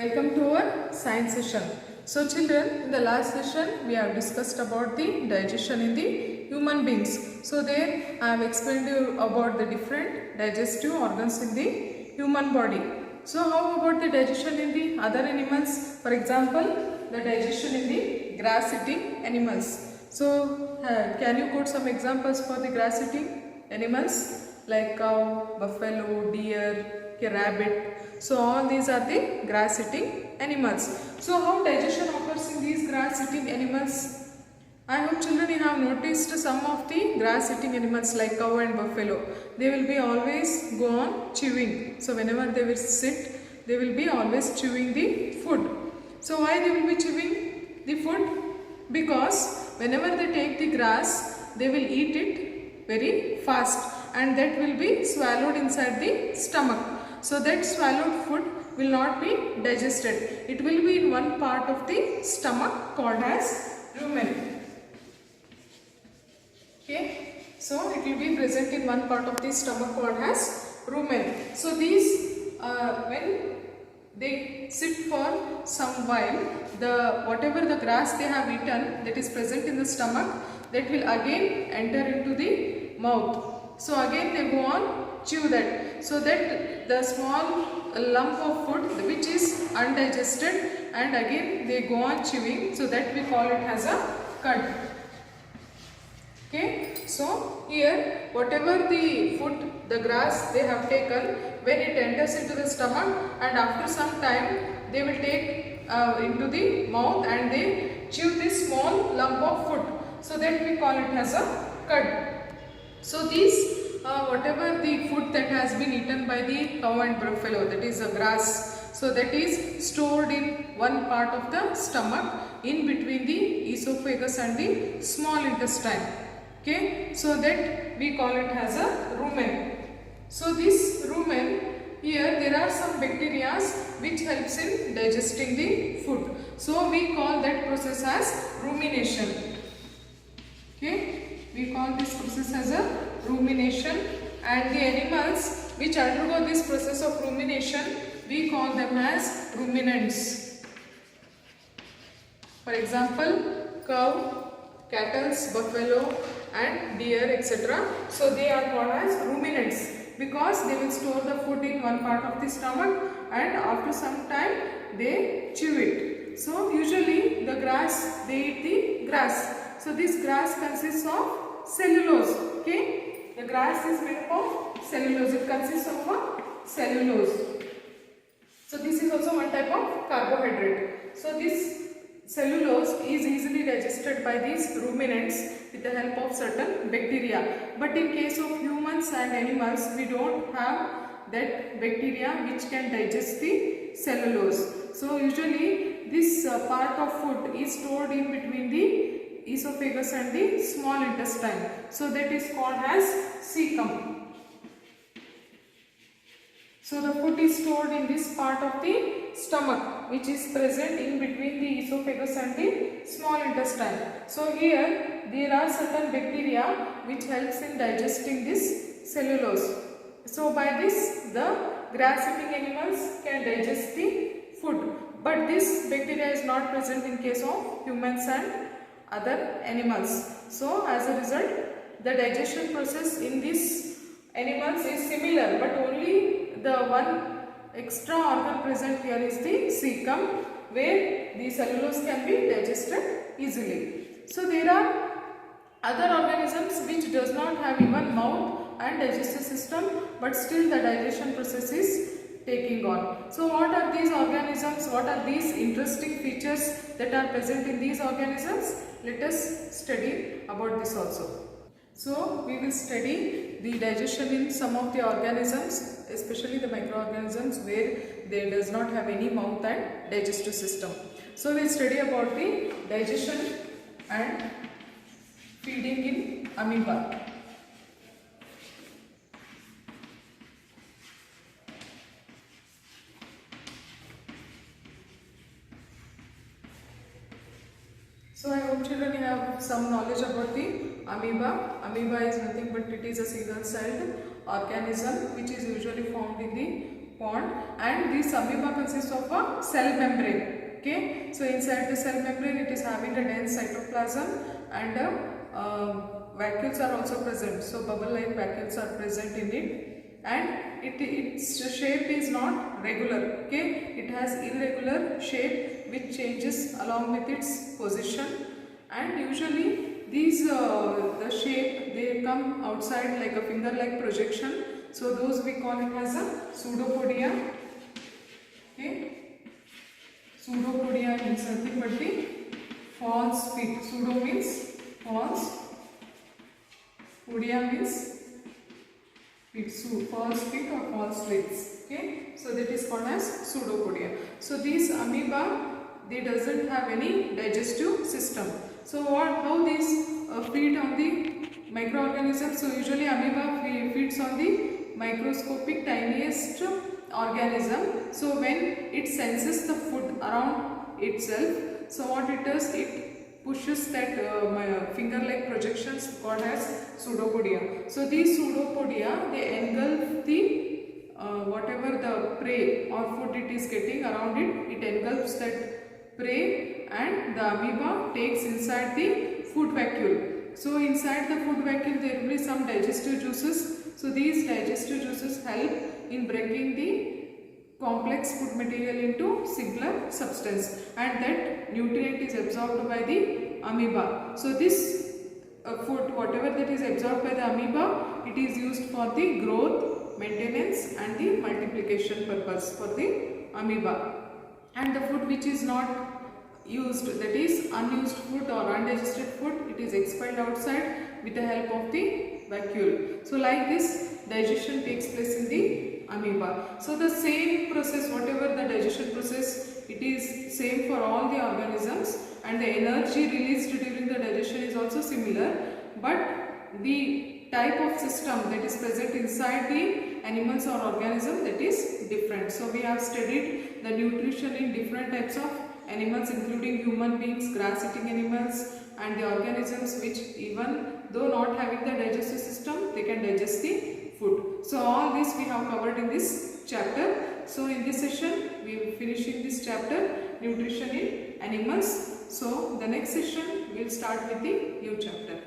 Welcome to our science session. So children, in the last session we have discussed about the digestion in the human beings. So there I have explained you about the different digestive organs in the human body. So how about the digestion in the other animals? For example, the digestion in the grass eating animals. So can you quote some examples for the grass eating animals like cow, buffalo, deer, rabbit? So all these are the grass eating animals. So how digestion occurs in these grass eating animals? I hope children you have noticed some of the grass eating animals like cow and buffalo. They will be always go on chewing. So whenever they will sit, they will be always chewing the food. So why they will be chewing the food? Because whenever they take the grass, they will eat it very fast and that will be swallowed inside the stomach. So that swallowed food will not be digested. It will be in one part of the stomach called as rumen. Okay. So it will be present in one part of the stomach called as rumen. So these when they sit for some while, whatever the grass they have eaten that is present in the stomach, that will again enter into the mouth. So again they go on chew that, so that the small lump of food which is undigested, and again they go on chewing, so that we call it as a cud. Okay, so here whatever the food, the grass they have taken, when it enters into the stomach and after some time they will take into the mouth and they chew this small lump of food, so that we call it as a cud. So these whatever the food that has been eaten by the cow and buffalo, that is a grass, so that is stored in one part of the stomach in between the esophagus and the small intestine. Okay, so that we call it as a rumen. So this rumen, here there are some bacteria which helps in digesting the food. So we call that process as rumination. Okay, we call this process as a rumination, and the animals which undergo this process of rumination, we call them as ruminants. For example, cow, cattle, buffalo and deer, etc. So they are called as ruminants because they will store the food in one part of the stomach and after some time they chew it. So usually the grass, they eat the grass. So this grass consists of cellulose. Okay, the grass is made up of cellulose. It consists of a cellulose. So this is also one type of carbohydrate. So this cellulose is easily digested by these ruminants with the help of certain bacteria. But in case of humans and animals, we don't have that bacteria which can digest the cellulose. So usually this part of food is stored in between the esophagus and the small intestine. So that is called as cecum. So the food is stored in this part of the stomach which is present in between the esophagus and the small intestine. So here there are certain bacteria which helps in digesting this cellulose. So by this the grass eating animals can digest the food, but this bacteria is not present in case of humans and other animals. So as a result the digestion process in these animals is similar, but only the one extra organ present here is the cecum, where the cellulose can be digested easily. So there are other organisms which does not have even mouth and digestive system, but still the digestion process is taking on. So what are these organisms? What are these interesting features that are present in these organisms? Let us study about this also. So we will study the digestion in some of the organisms, especially the microorganisms where they does not have any mouth and digestive system. So we will study about the digestion and feeding in amoeba. So I hope children you have some knowledge about the amoeba. Amoeba is nothing but it is a single-celled organism which is usually found in the pond, and this amoeba consists of a cell membrane. Okay, so inside the cell membrane it is having a dense cytoplasm, and vacuoles are also present. So bubble like vacuoles are present in it, and its shape is not regular. Okay, it has irregular shape which changes along with its position, and usually these the shape they come outside like a finger like projection. So those we call it as a pseudopodia. Okay. Pseudopodia means nothing but the false feet. Pseudo means false. Podia means feet. False feet or false legs. Okay. So that is called as pseudopodia. So these amoeba, they doesn't have any digestive system. So how these feed on the microorganisms? So usually amoeba feeds on the microscopic tiniest organism. So when it senses the food around itself, so what it does, it pushes that finger like projections called as pseudopodia. So these pseudopodia, they engulf the whatever the prey or food it is getting around it, it engulfs that prey, and the amoeba takes inside the food vacuole. So inside the food vacuole there will be some digestive juices. So these digestive juices help in breaking the complex food material into simpler substance, and that nutrient is absorbed by the amoeba. So this food, whatever that is absorbed by the amoeba, it is used for the growth, maintenance and the multiplication purpose for the amoeba. And the food which is not used, that is unused food or undigested food, it is expelled outside with the help of the vacuole. So like this digestion takes place in the amoeba. So the same process, whatever the digestion process, it is same for all the organisms, and the energy released during the digestion is also similar, but the type of system that is present inside the animals or organism, that is different. So we have studied the nutrition in different types of animals, including human beings, grass eating animals, and the organisms which even though not having the digestive system, they can digest the food. So all this we have covered in this chapter. So in this session we will finish in this chapter, nutrition in animals. So the next session we will start with the new chapter.